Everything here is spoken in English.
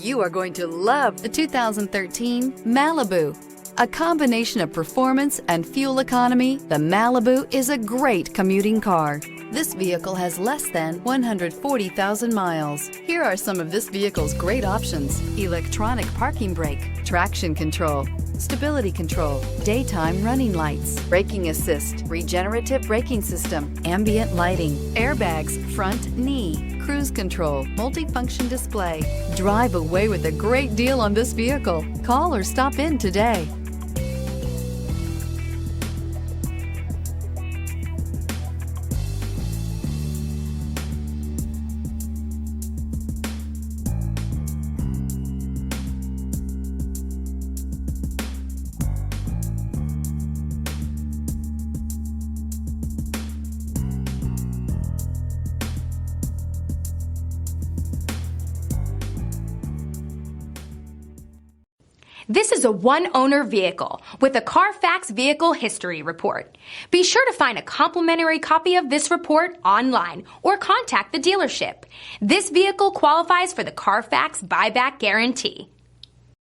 You are going to love the 2013 Malibu. A combination of performance and fuel economy, the Malibu is a great commuting car. This vehicle has less than 140,000 miles. Here are some of this vehicle's great options: electronic parking brake, traction control, stability control, daytime running lights, braking assist, regenerative braking system, ambient lighting, airbags, front knee, cruise control, multifunction display. Drive away with a great deal on this vehicle. Call or stop in today. This is a one-owner vehicle with a Carfax Vehicle History Report. Be sure to find a complimentary copy of this report online or contact the dealership. This vehicle qualifies for the Carfax Buyback Guarantee.